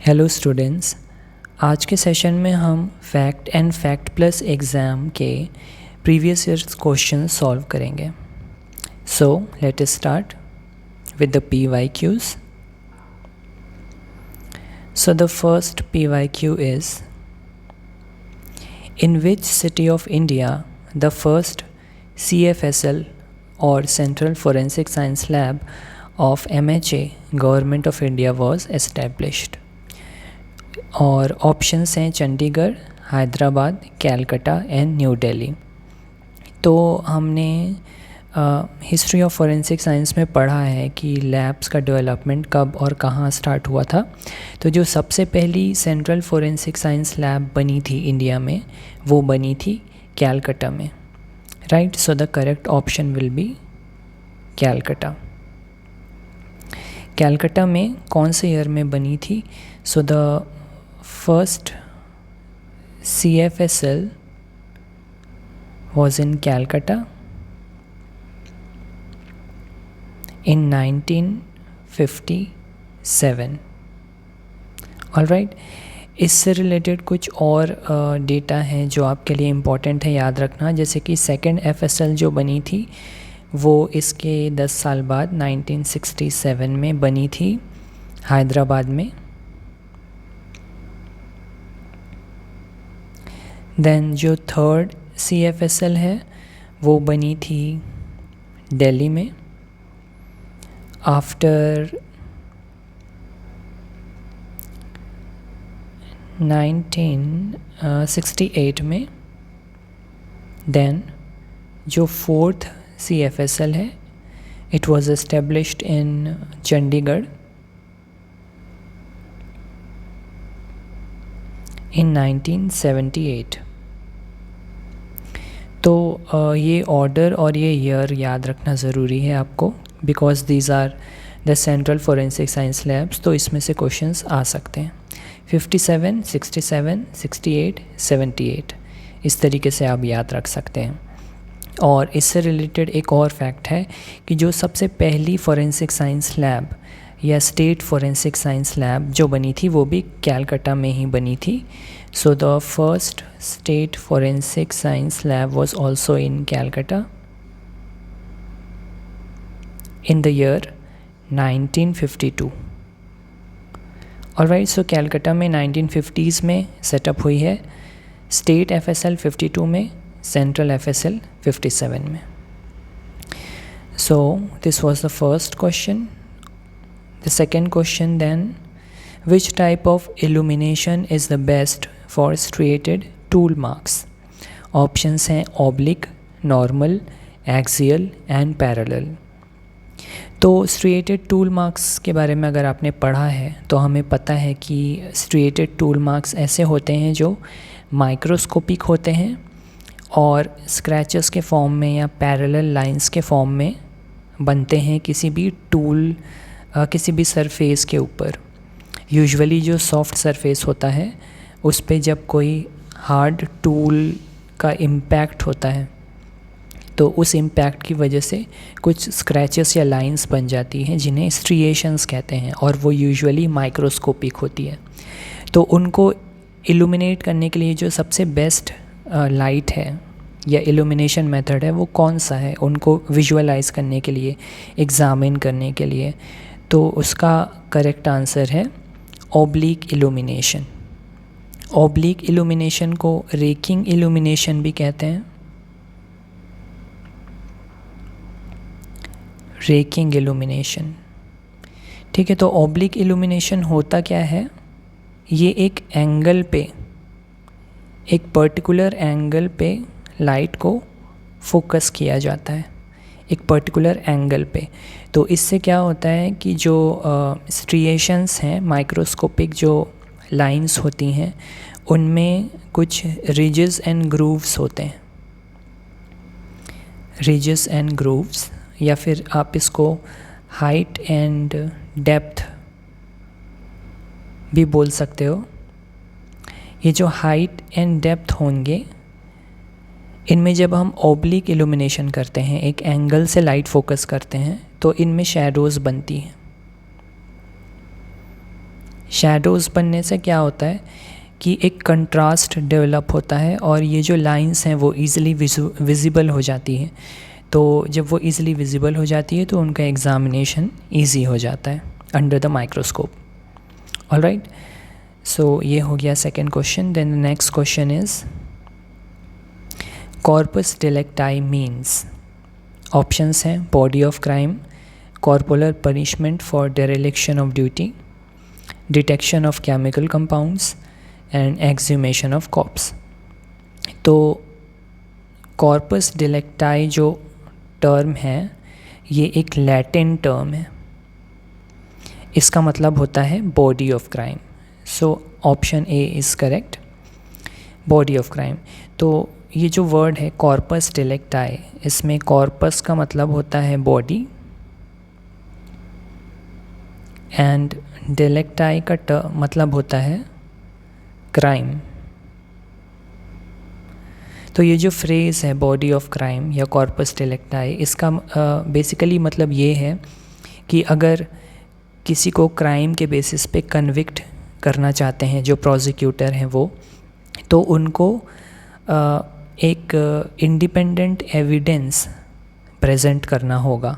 Hello students, आज के session में हम fact and fact plus exam के प्रीवियस ईयर्स क्वेश्चन सॉल्व करेंगे। So let us start with the PYQs। So the first PYQ is, in which city of India the first CFSL or Central Forensic Science Lab of MHA Government of India was established? और options हैं Chandigarh, Hyderabad, Calcutta and new Delhi. तो हमने history of forensic science में पढ़ा है कि labs का development कब और कहाँ स्टार्ट हुआ था। तो जो सबसे पहली सेंट्रल फोरेंसिक साइंस लैब बनी थी इंडिया में, वो बनी थी कैलकाटा में, right. So the correct option will be Calcutta. Calcutta में कौन से ईयर में बनी थी? So the first CFSL was in Calcutta in 1957। Alright, इससे रिलेटेड कुछ और डेटा हैं जो आपके लिए इम्पॉर्टेंट है याद रखना। जैसे कि सेकेंड FSL जो बनी थी वो इसके 10 साल बाद 1967 में बनी थी हैदराबाद में। देन जो थर्ड CFSL है वो बनी थी दिल्ली में आफ्टर 1968 में। देन जो फोर्थ CFSL है it was established in Chandigarh in 1978। तो ये ऑर्डर और ये ईयर याद रखना ज़रूरी है आपको, because these are the central forensic science labs. तो इसमें से क्वेश्चंस आ सकते हैं 57, 67, 68, 78, इस तरीके से आप याद रख सकते हैं। और इससे रिलेटेड एक और फैक्ट है कि जो सबसे पहली फोरेंसिक साइंस लैब या स्टेट फोरेंसिक साइंस लैब जो बनी थी वो भी कैलकाटा में ही बनी थी। So the first state forensic science lab was also in Calcutta in the year 1952। Alright, so Calcutta में 1950s में सेटअप हुई है, स्टेट FSL 52 में, सेंट्रल FSL 57 में। So this was the first question. The second question then, which type of illumination is the best for striated tool marks? Options हैं oblique, normal, axial and parallel। तो striated tool marks के बारे में अगर आपने पढ़ा है तो हमें पता है कि striated tool marks ऐसे होते हैं जो माइक्रोस्कोपिक होते हैं और स्क्रैचेस के फॉर्म में या पैरेलल लाइंस के फॉर्म में बनते हैं किसी भी टूल किसी भी सरफेस के ऊपर। यूजुअली जो सॉफ्ट सरफेस होता है उस पे जब कोई हार्ड टूल का इम्पैक्ट होता है तो उस इम्पैक्ट की वजह से कुछ स्क्रैचेस या लाइंस बन जाती हैं जिन्हें स्ट्रिएशंस कहते हैं, और वो यूजुअली माइक्रोस्कोपिक होती है। तो उनको इल्यूमिनेट करने के लिए जो सबसे बेस्ट लाइट है या इल्यूमिनेशन मेथड है वो कौन सा है, उनको विजुअलाइज करने के लिए, एग्ज़ामिन करने के लिए? तो उसका करेक्ट आंसर है ऑब्लिक इल्यूमिनेशन। ऑब्लिक इल्यूमिनेशन को रेकिंग इल्यूमिनेशन भी कहते हैं। रेकिंग इल्यूमिनेशन, ठीक है। तो ऑब्लिक इल्यूमिनेशन होता क्या है? ये एक एंगल पे, एक पर्टिकुलर एंगल पे लाइट को फोकस किया जाता है, एक पर्टिकुलर एंगल पे। तो इससे क्या होता है कि जो स्ट्रिएशंस हैं, माइक्रोस्कोपिक जो लाइंस होती हैं, उनमें कुछ रिजेस एंड ग्रूव्स होते हैं। रिजेस एंड ग्रूव्स, या फिर आप इसको हाइट एंड डेप्थ भी बोल सकते हो। ये जो हाइट एंड डेप्थ होंगे, इनमें जब हम ऑब्लिक इल्यूमिनेशन करते हैं, एक एंगल से लाइट फोकस करते हैं, तो इनमें शैडोज़ बनती हैं। शैडोज़ बनने से क्या होता है कि एक कंट्रास्ट डेवलप होता है और ये जो लाइंस हैं वो ईज़िली विजिबल हो जाती हैं। तो जब वो ईज़िली विजिबल हो जाती है तो उनका एग्ज़ामिनेशन ईजी हो जाता है under the microscope. Alright, so ये हो गया second question. Then the next question is corpus delicti means. Options हैं body of crime, corporal punishment for dereliction of duty, detection of chemical compounds and exhumation of corpse. तो corpus delicti जो term है ये एक Latin term है, इसका मतलब होता है body of crime. So option A is correct, body of crime. तो ये जो वर्ड है कॉर्पस डेलिक्टी, इसमें कॉर्पस का मतलब होता है बॉडी एंड डेलिक्टी का मतलब होता है क्राइम। तो ये जो फ्रेज़ है बॉडी ऑफ क्राइम या कॉर्पस डेलिक्टी, इसका बेसिकली मतलब ये है कि अगर किसी को क्राइम के बेसिस पे कन्विक्ट करना चाहते हैं जो प्रोसिक्यूटर हैं वो, तो उनको एक इंडिपेंडेंट एविडेंस प्रेजेंट करना होगा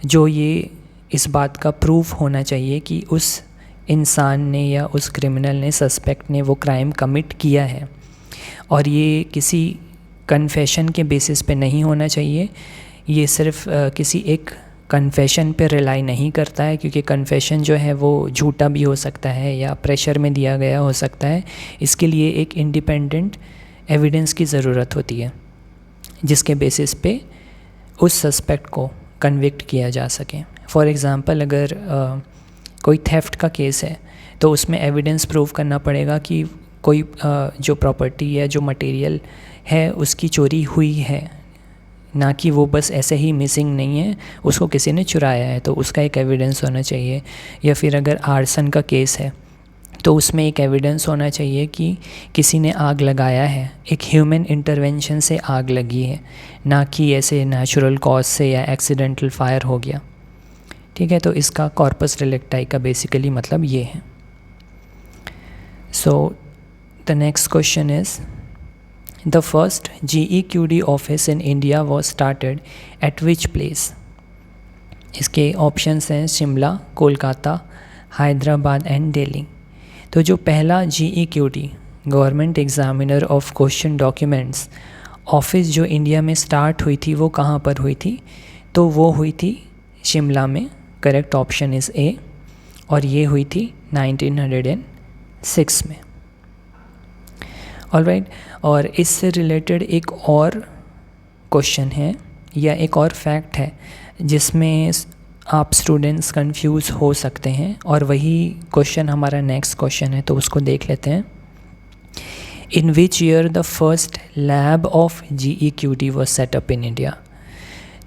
जो ये इस बात का प्रूफ होना चाहिए कि उस इंसान ने या उस क्रिमिनल ने, सस्पेक्ट ने वो क्राइम कमिट किया है। और ये किसी कन्फेशन के बेसिस पे नहीं होना चाहिए, ये सिर्फ किसी एक कन्फेशन पे रिलाई नहीं करता है, क्योंकि कन्फेशन जो है वो झूठा भी हो सकता है या प्रेशर में दिया गया हो सकता है। इसके लिए एक इंडिपेंडेंट एविडेंस की ज़रूरत होती है जिसके बेसिस पे उस सस्पेक्ट को कन्विक्ट किया जा सके। फॉर एग्ज़ाम्पल, अगर कोई थेफ्ट का केस है तो उसमें एविडेंस प्रूव करना पड़ेगा कि कोई जो प्रॉपर्टी या जो मटेरियल है उसकी चोरी हुई है, ना कि वो बस ऐसे ही मिसिंग नहीं है, उसको किसी ने चुराया है, तो उसका एक एविडेंस होना चाहिए। या फिर अगर आर्सन का केस है तो उसमें एक एविडेंस होना चाहिए कि किसी ने आग लगाया है, एक ह्यूमन इंटरवेंशन से आग लगी है, ना कि ऐसे नेचुरल कॉज से या एक्सीडेंटल फायर हो गया। ठीक है, तो इसका कॉर्पस डेलिक्टी का बेसिकली मतलब ये है। So the next question is the first GEQD office in India was started at which place. इसके ऑप्शंस हैं शिमला, कोलकाता, हैदराबाद एंड दिल्ली। तो जो पहला GEQD government examiner of question documents office जो इंडिया में स्टार्ट हुई थी वो कहाँ पर हुई थी? तो वो हुई थी शिमला में। करेक्ट ऑप्शन इज़ ए, और ये हुई थी 1906 में। ऑलराइट, और इससे रिलेटेड एक और क्वेश्चन है या एक और फैक्ट है जिसमें आप स्टूडेंट्स कंफ्यूज हो सकते हैं, और वही क्वेश्चन हमारा नेक्स्ट क्वेश्चन है, तो उसको देख लेते हैं। In which year the first lab of GEQD was set up in India.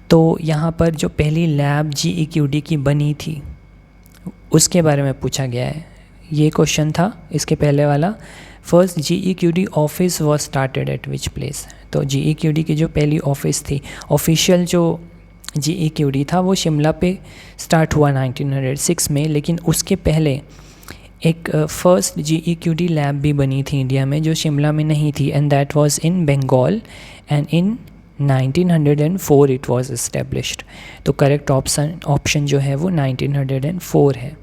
तो यहाँ पर जो पहली लैब GEQD की बनी थी उसके बारे में पूछा गया है। ये क्वेश्चन था इसके पहले वाला, first GEQD office was started at which place. तो GEQD की जो पहली ऑफिस थी, ऑफिशियल जो GEQD था वो शिमला पे स्टार्ट हुआ 1906 में, लेकिन उसके पहले एक फर्स्ट GEQD लैब भी बनी थी इंडिया में जो शिमला में नहीं थी, and that was in Bengal, and in 1904 it was established. तो करेक्ट ऑप्शन जो है वो 1904 है।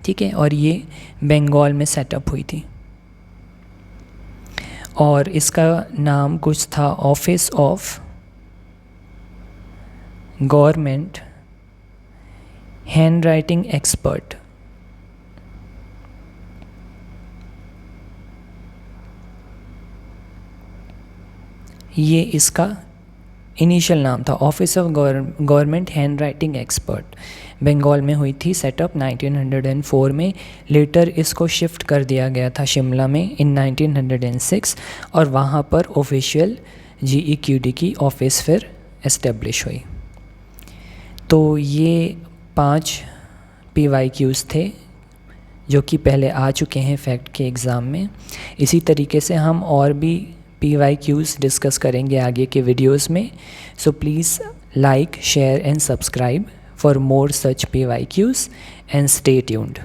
ठीक है, और ये बंगाल में सेटअप हुई थी, और इसका नाम कुछ था office of government handwriting expert. ये इसका इनिशियल नाम था, office of government handwriting expert. Bengal में हुई थी सेटअप 1904 में। लेटर इसको शिफ्ट कर दिया गया था शिमला में इन 1906, और वहाँ पर ऑफिशियल GEQD की ऑफिस फिर एस्टेब्लिश हुई। तो ये 5 PYQs थे जो कि पहले आ चुके हैं फैक्ट के एग्ज़ाम में। इसी तरीके से हम और भी PYQs डिस्कस करेंगे आगे के वीडियोस में। So please like, share and subscribe for more such PYQs and stay tuned.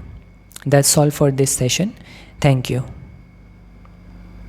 That's all for this session. Thank you.